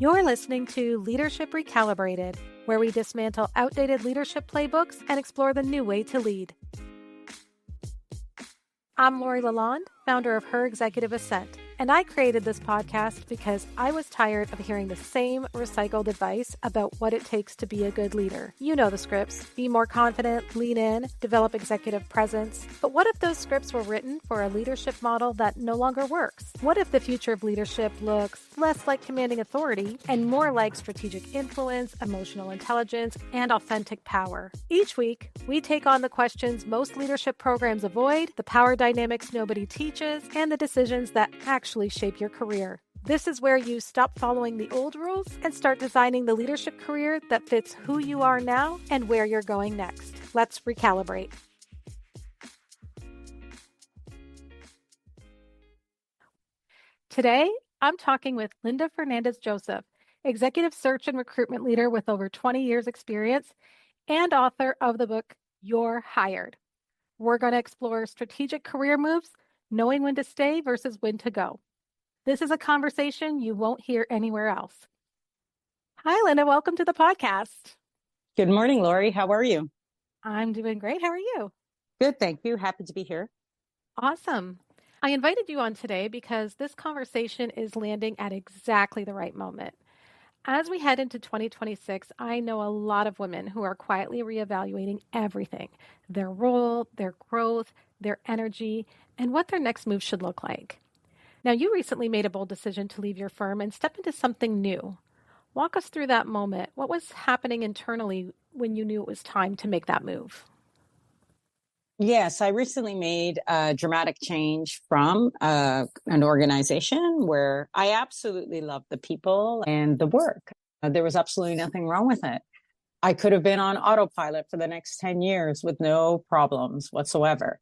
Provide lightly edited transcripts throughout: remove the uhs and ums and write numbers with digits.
You're listening to Leadership Recalibrated, where we dismantle outdated leadership playbooks and explore the new way to lead. I'm Lori Lalonde, founder of Her Executive Ascent, and I created this podcast because I was tired of hearing the same recycled advice about what it takes to be a good leader. You know the scripts: be more confident, lean in, develop executive presence. But what if those scripts were written for a leadership model that no longer works? What if the future of leadership looks less like commanding authority and more like strategic influence, emotional intelligence, and authentic power? Each week, we take on the questions most leadership programs avoid, the power dynamics nobody teaches, and the decisions that actually shape your career. This is where you stop following the old rules and start designing the leadership career that fits who you are now and where you're going next. Let's recalibrate. Today, I'm talking with Linda Fernandes Joseph, executive search and recruitment leader with over 20 years experience and author of the book, You're Hired. We're going to explore strategic career moves, knowing when to stay versus when to go. This is a conversation you won't hear anywhere else. Hi, Linda. Welcome to the podcast. Good morning, Lori. How are you? I'm doing great. How are you? Good, thank you. Happy to be here. Awesome. I invited you on today because this conversation is landing at exactly the right moment. As we head into 2026, I know a lot of women who are quietly reevaluating everything: their role, their growth, their energy, and what their next move should look like. Now, you recently made a bold decision to leave your firm and step into something new. Walk us through that moment. What was happening internally when you knew it was time to make that move? Yes, I recently made a dramatic change from an organization where I absolutely loved the people and the work. There was absolutely nothing wrong with it. I could have been on autopilot for the next 10 years with no problems whatsoever.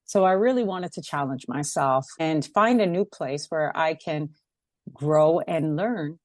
So I really wanted to challenge myself and find a new place where I can grow and learn.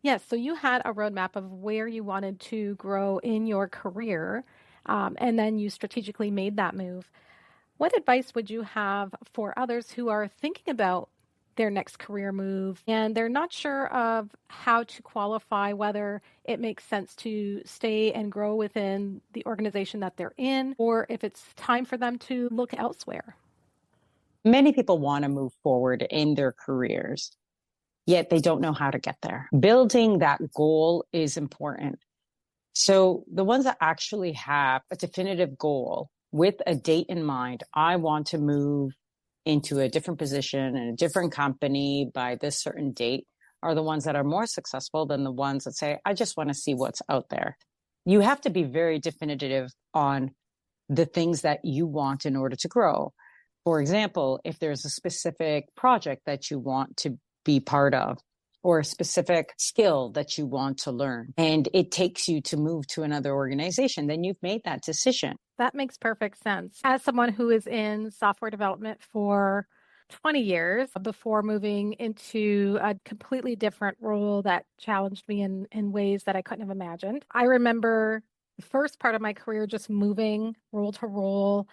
Yes, so you had a roadmap of where you wanted to grow in your career, and then you strategically made that move. What advice would you have for others who are thinking about their next career move and they're not sure of how to qualify whether it makes sense to stay and grow within the organization that they're in, or if it's time for them to look elsewhere? Many people want to move forward in their careers, yet they don't know how to get there. Building that goal is important. So the ones that actually have a definitive goal with a date in mind, I want to move into a different position in a different company by this certain date, are the ones that are more successful than the ones that say, I just want to see what's out there. You have to be very definitive on the things that you want in order to grow. For example, if there's a specific project that you want to be part of, or a specific skill that you want to learn, and it takes you to move to another organization, then you've made that decision. That makes perfect sense. As someone who is in software development for 20 years before moving into a completely different role that challenged me in ways that I couldn't have imagined, I remember the first part of my career just moving role to role,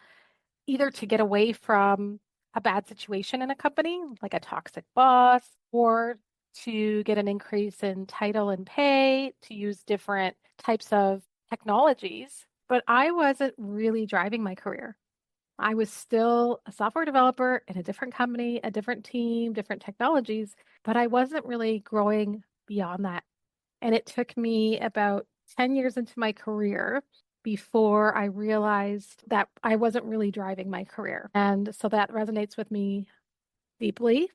either to get away from a bad situation in a company, like a toxic boss, or to get an increase in title and pay, to use different types of technologies. But I wasn't really driving my career. I was still a software developer in a different company, a different team, different technologies, but I wasn't really growing beyond that. And it took me about 10 years into my career before I realized that I wasn't really driving my career. And so that resonates with me deeply.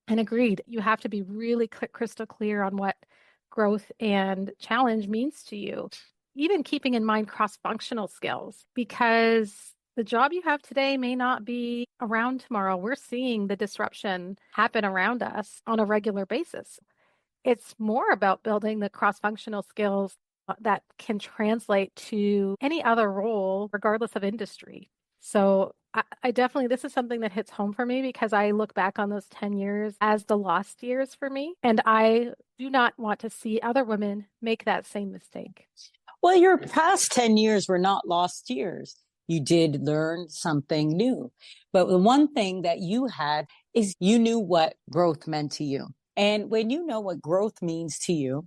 And agreed, you have to be really crystal clear on what growth and challenge means to you, even keeping in mind cross-functional skills, because the job you have today may not be around tomorrow. We're seeing the disruption happen around us on a regular basis. It's more about building the cross-functional skills that can translate to any other role, regardless of industry. So I definitely, this is something that hits home for me because I look back on those 10 years as the lost years for me. And I do not want to see other women make that same mistake. Well, your past 10 years were not lost years. You did learn something new. But the one thing that you had is you knew what growth meant to you. And when you know what growth means to you,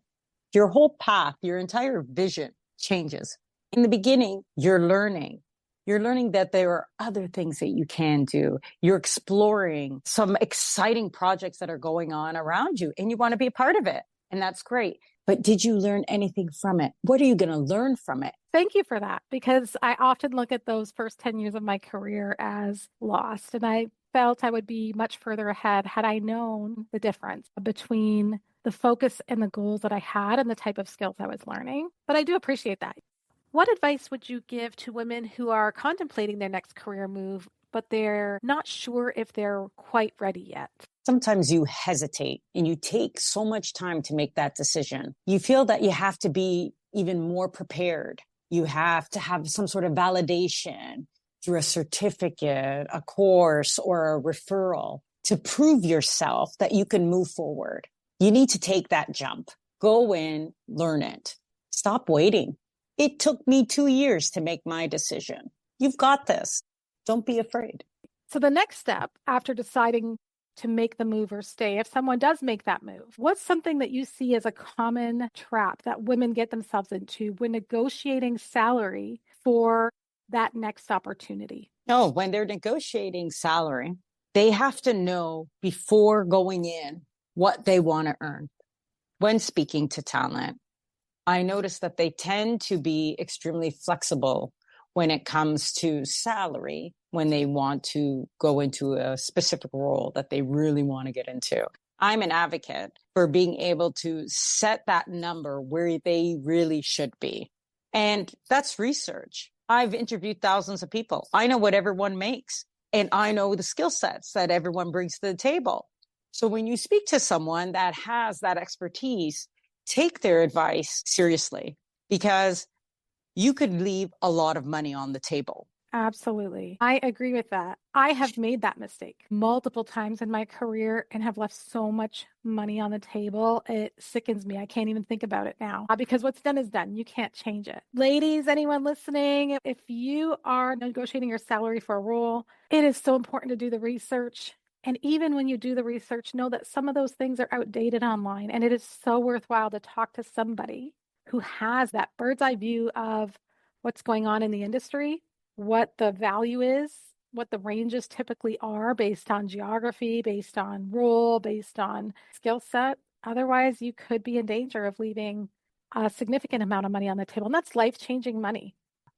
your whole path, your entire vision changes. In the beginning, you're learning. You're learning that there are other things that you can do. You're exploring some exciting projects that are going on around you, and you want to be a part of it. And that's great. But did you learn anything from it? What are you going to learn from it? Thank you for that, because I often look at those first 10 years of my career as lost. And I felt I would be much further ahead had I known the difference between the focus and the goals that I had and the type of skills I was learning. But I do appreciate that. What advice would you give to women who are contemplating their next career move, but they're not sure if they're quite ready yet? Sometimes you hesitate and you take so much time to make that decision. You feel that you have to be even more prepared. You have to have some sort of validation through a certificate, a course, or a referral to prove yourself that you can move forward. You need to take that jump. Go in, learn it. Stop waiting. It took me 2 years to make my decision. You've got this. Don't be afraid. So the next step after deciding to make the move or stay, if someone does make that move, what's something that you see as a common trap that women get themselves into when negotiating salary for that next opportunity? No, when they're negotiating salary, they have to know before going in what they want to earn. When speaking to talent, I notice that they tend to be extremely flexible when it comes to salary, when they want to go into a specific role that they really want to get into. I'm an advocate for being able to set that number where they really should be. And that's research. I've interviewed thousands of people. I know what everyone makes, and I know the skill sets that everyone brings to the table. So when you speak to someone that has that expertise, take their advice seriously, because you could leave a lot of money on the table. Absolutely. I agree with that. I have made that mistake multiple times in my career and have left so much money on the table. It sickens me. I can't even think about it now because what's done is done. You can't change it. Ladies, anyone listening, if you are negotiating your salary for a role, it is so important to do the research. And even when you do the research, know that some of those things are outdated online. And it is so worthwhile to talk to somebody who has that bird's eye view of what's going on in the industry, what the value is, what the ranges typically are based on geography, based on role, based on skill set. Otherwise, you could be in danger of leaving a significant amount of money on the table. And that's life-changing money.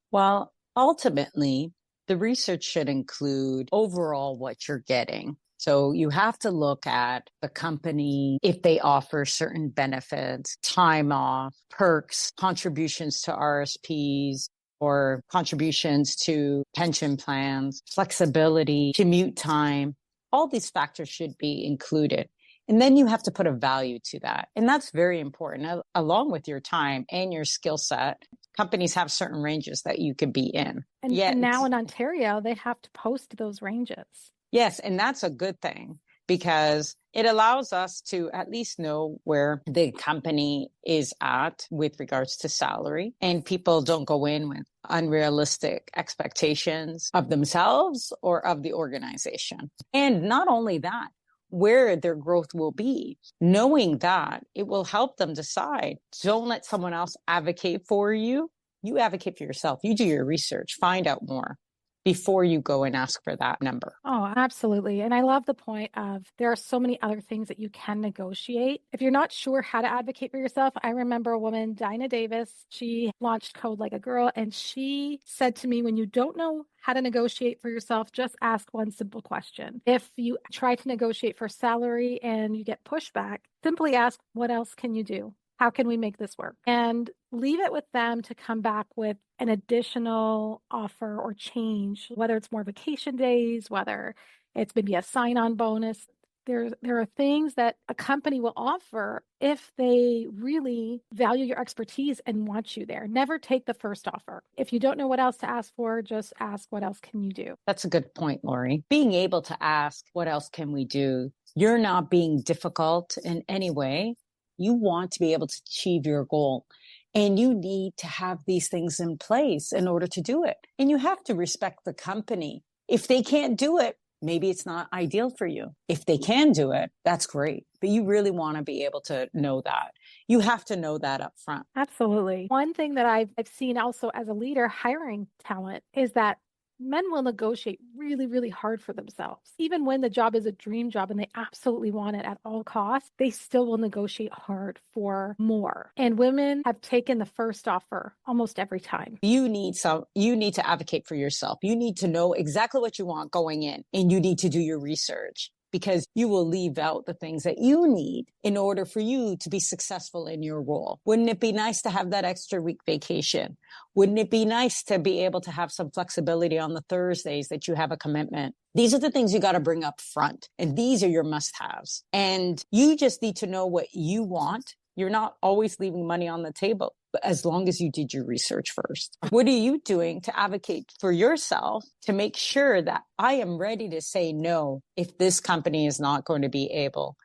Well, ultimately, the research should include overall what you're getting. So you have to look at the company, if they offer certain benefits, time off, perks, contributions to RSPs, or contributions to pension plans, flexibility, commute time. All these factors should be included. And then you have to put a value to that. And that's very important, along with your time and your skill set. Companies have certain ranges that you could be in. And now in Ontario, they have to post those ranges. Yes, and that's a good thing because it allows us to at least know where the company is at with regards to salary, and people don't go in with unrealistic expectations of themselves or of the organization. And not only that, where their growth will be. Knowing that, it will help them decide. Don't let someone else advocate for you. You advocate for yourself. You do your research, find out more before you go and ask for that number. Oh, absolutely. And I love the point of there are so many other things that you can negotiate. If you're not sure how to advocate for yourself, I remember a woman, Dinah Davis, she launched Code Like a Girl, and she said to me, when you don't know how to negotiate for yourself, just ask one simple question. If you try to negotiate for salary and you get pushback, simply ask, what else can you do? How can we make this work? And leave it with them to come back with an additional offer or change, whether it's more vacation days, whether it's maybe a sign-on bonus. There are things that a company will offer if they really value your expertise and want you there. Never take the first offer. If you don't know what else to ask for, just ask, what else can you do? That's a good point, Lori. Being able to ask, what else can we do? You're not being difficult in any way. You want to be able to achieve your goal, and you need to have these things in place in order to do it. And you have to respect the company. If they can't do it, maybe it's not ideal for you. If they can do it, that's great. But you really want to be able to know that. You have to know that up front. Absolutely. One thing that I've seen also as a leader hiring talent is that men will negotiate really, really hard for themselves. Even when the job is a dream job and they absolutely want it at all costs, they still will negotiate hard for more. And women have taken the first offer almost every time. You need to advocate for yourself. You need to know exactly what you want going in, and you need to do your research, because you will leave out the things that you need in order for you to be successful in your role. Wouldn't it be nice to have that extra week vacation? Wouldn't it be nice to be able to have some flexibility on the Thursdays that you have a commitment? These are the things you got to bring up front, and these are your must-haves. And you just need to know what you want. You're not always leaving money on the table, but as long as you did your research first. What are you doing to advocate for yourself to make sure that I am ready to say no if this company is not going to be able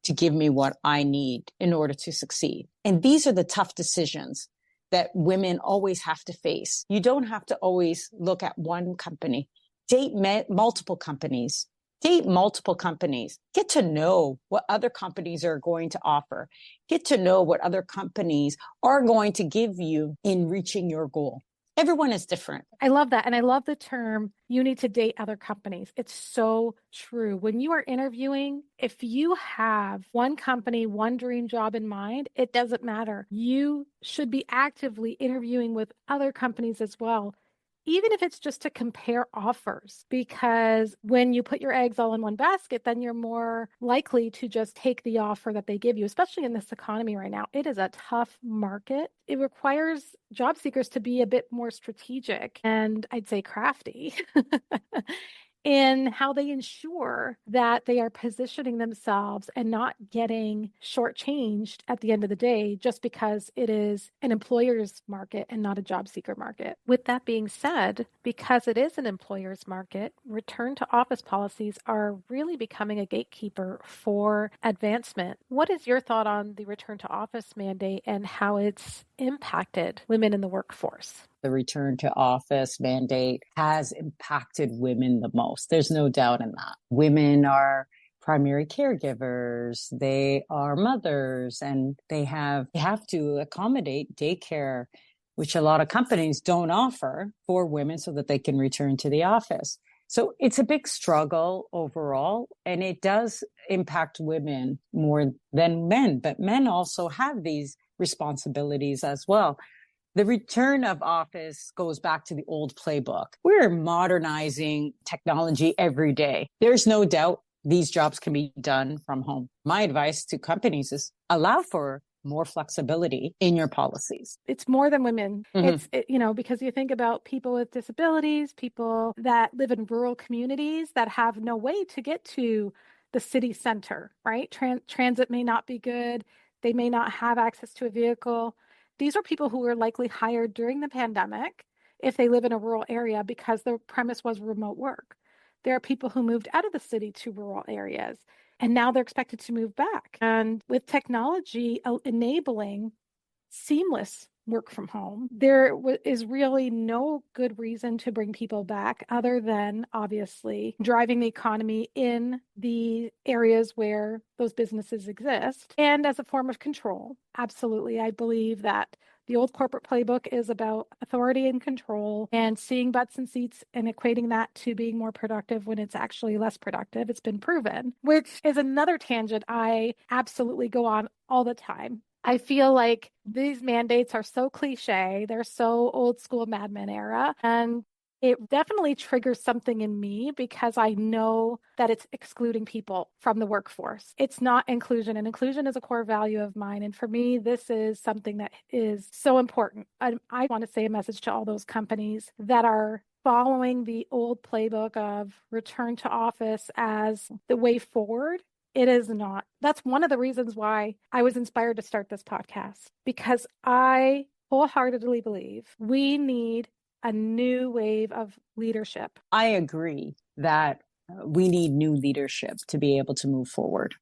to give me what I need in order to succeed? And these are the tough decisions that women always have to face. You don't have to always look at one company. Date multiple companies. Date multiple companies. Get to know what other companies are going to offer. Get to know what other companies are going to give you in reaching your goal. Everyone is different. I love that. And I love the term, you need to date other companies. It's so true. When you are interviewing, if you have one company, one dream job in mind, it doesn't matter. You should be actively interviewing with other companies as well, even if it's just to compare offers, because when you put your eggs all in one basket, then you're more likely to just take the offer that they give you, especially in this economy right now. It is a tough market. It requires job seekers to be a bit more strategic and I'd say crafty in how they ensure that they are positioning themselves and not getting shortchanged at the end of the day just because it is an employer's market and not a job seeker market. With that being said, because it is an employer's market, return to office policies are really becoming a gatekeeper for advancement. What is your thought on the return to office mandate and how it's impacted women in the workforce? The return to office mandate has impacted women the most. There's no doubt in that. Women are primary caregivers, they are mothers, and they have to accommodate daycare, which a lot of companies don't offer for women so that they can return to the office. So it's a big struggle overall, and it does impact women more than men, but men also have these responsibilities as well. The return of office goes back to the old playbook. We're modernizing technology every day. There's no doubt these jobs can be done from home. My advice to companies is allow for more flexibility in your policies. It's more than women. Because you think about people with disabilities, people that live in rural communities that have no way to get to the city center, right? Transit may not be good. They may not have access to a vehicle. These are people who were likely hired during the pandemic if they live in a rural area because the premise was remote work. There are people who moved out of the city to rural areas, and now they're expected to move back. And with technology enabling seamless work from home, there is really no good reason to bring people back other than obviously driving the economy in the areas where those businesses exist and as a form of control. Absolutely. I believe that the old corporate playbook is about authority and control and seeing butts and seats and equating that to being more productive when it's actually less productive. It's been proven, which is another tangent I absolutely go on all the time. I feel like these mandates are so cliche. They're so old school Mad Men era. And it definitely triggers something in me because I know that it's excluding people from the workforce. It's not inclusion, and inclusion is a core value of mine. And for me, this is something that is so important. I want to say a message to all those companies that are following the old playbook of return to office as the way forward. It is not. That's one of the reasons why I was inspired to start this podcast, because I wholeheartedly believe we need a new wave of leadership. I agree that we need new leadership to be able to move forward.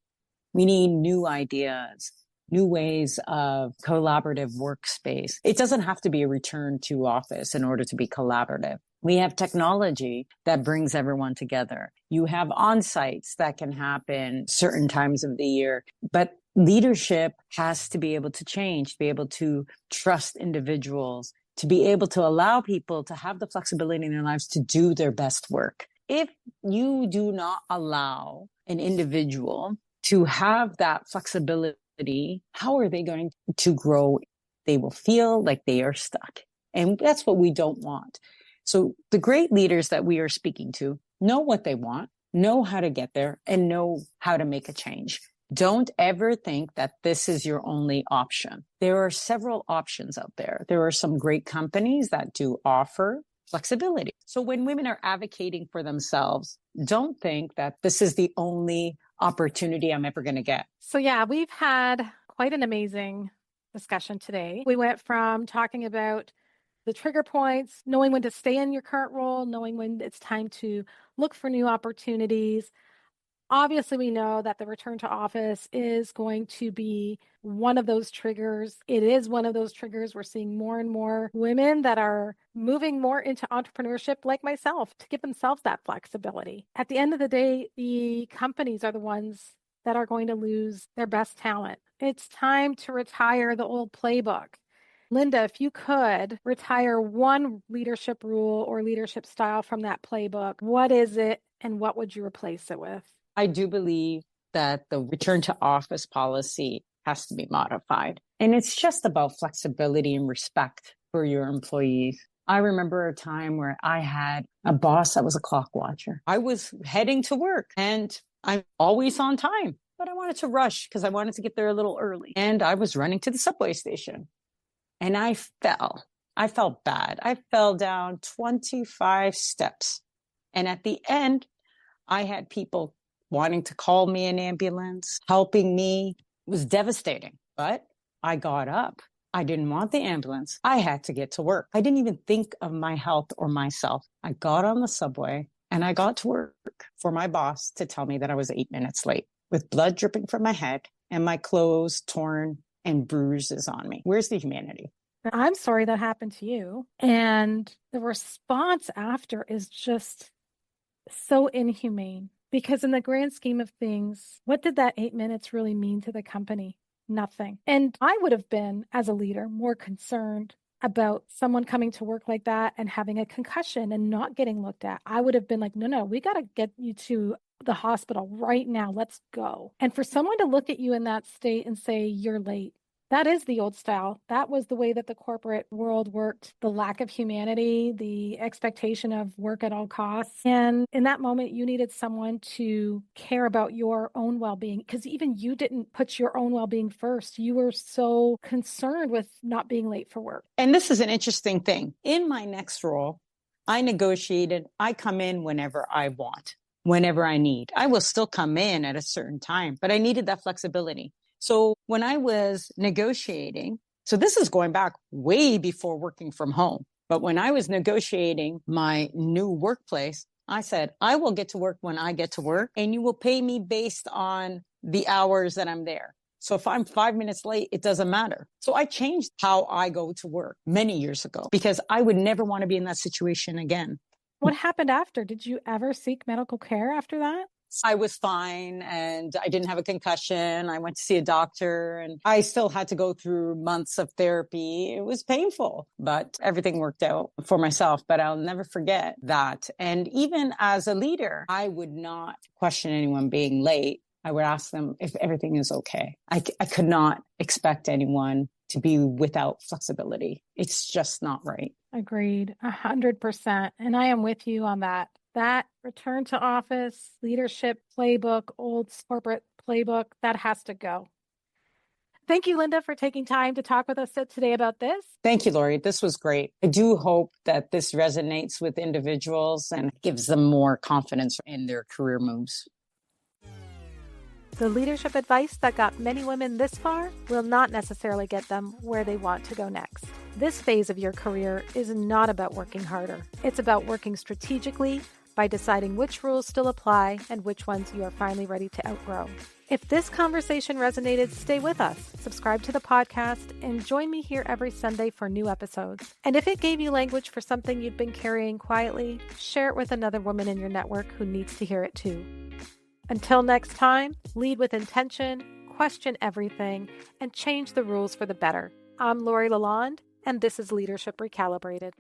We need new ideas, new ways of collaborative workspace. It doesn't have to be a return to office in order to be collaborative. We have technology that brings everyone together. You have on-sites that can happen certain times of the year, but leadership has to be able to change, to be able to trust individuals, to be able to allow people to have the flexibility in their lives to do their best work. If you do not allow an individual to have that flexibility, how are they going to grow? They will feel like they are stuck. And that's what we don't want. So the great leaders that we are speaking to know what they want, know how to get there, and know how to make a change. Don't ever think that this is your only option. There are several options out there. There are some great companies that do offer flexibility. So when women are advocating for themselves, don't think that this is the only opportunity I'm ever going to get. So yeah, we've had quite an amazing discussion today. We went from talking about the trigger points, knowing when to stay in your current role, knowing when it's time to look for new opportunities. Obviously, we know that the return to office is going to be one of those triggers. It is one of those triggers. We're seeing more and more women that are moving more into entrepreneurship, like myself, to give themselves that flexibility. At the end of the day, the companies are the ones that are going to lose their best talent. It's time to retire the old playbook. Linda, if you could retire one leadership rule or leadership style from that playbook, what is it and what would you replace it with? I do believe that the return to office policy has to be modified. And it's just about flexibility and respect for your employees. I remember a time where I had a boss that was a clock watcher. I was heading to work and I'm always on time, but I wanted to rush because I wanted to get there a little early. And I was running to the subway station and I fell. I felt bad. I fell down 25 steps. And at the end, I had people wanting to call me an ambulance, helping me. It was devastating, but I got up. I didn't want the ambulance. I had to get to work. I didn't even think of my health or myself. I got on the subway and I got to work for my boss to tell me that I was 8 minutes late with blood dripping from my head and my clothes torn and bruises on me. Where's the humanity? I'm sorry that happened to you. And the response after is just so inhumane. Because in the grand scheme of things, what did that 8 minutes really mean to the company? Nothing. And I would have been, as a leader, more concerned about someone coming to work like that and having a concussion and not getting looked at. I would have been like, no, we got to get you to the hospital right now. Let's go. And for someone to look at you in that state and say, you're late, that is the old style. That was the way that the corporate world worked. The lack of humanity, the expectation of work at all costs. And in that moment, you needed someone to care about your own well-being because even you didn't put your own well-being first. You were so concerned with not being late for work. And this is an interesting thing. In my next role, I negotiated. I come in whenever I want, whenever I need. I will still come in at a certain time, but I needed that flexibility. So when I was negotiating, so this is going back way before working from home, but when I was negotiating my new workplace, I said, I will get to work when I get to work and you will pay me based on the hours that I'm there. So if I'm 5 minutes late, it doesn't matter. So I changed how I go to work many years ago because I would never want to be in that situation again. What happened after? Did you ever seek medical care after that? I was fine and I didn't have a concussion. I went to see a doctor and I still had to go through months of therapy. It was painful, but everything worked out for myself. But I'll never forget that. And even as a leader, I would not question anyone being late. I would ask them if everything is okay. I could not expect anyone to be without flexibility. It's just not right. Agreed, 100%. And I am with you on that. That return to office, leadership playbook, old corporate playbook, that has to go. Thank you, Linda, for taking time to talk with us today about this. Thank you, Lori. This was great. I do hope that this resonates with individuals and gives them more confidence in their career moves. The leadership advice that got many women this far will not necessarily get them where they want to go next. This phase of your career is not about working harder. It's about working strategically by deciding which rules still apply and which ones you are finally ready to outgrow. If this conversation resonated, stay with us, subscribe to the podcast, and join me here every Sunday for new episodes. And if it gave you language for something you've been carrying quietly, share it with another woman in your network who needs to hear it too. Until next time, lead with intention, question everything, and change the rules for the better. I'm Lori Lalonde, and this is Leadership Recalibrated.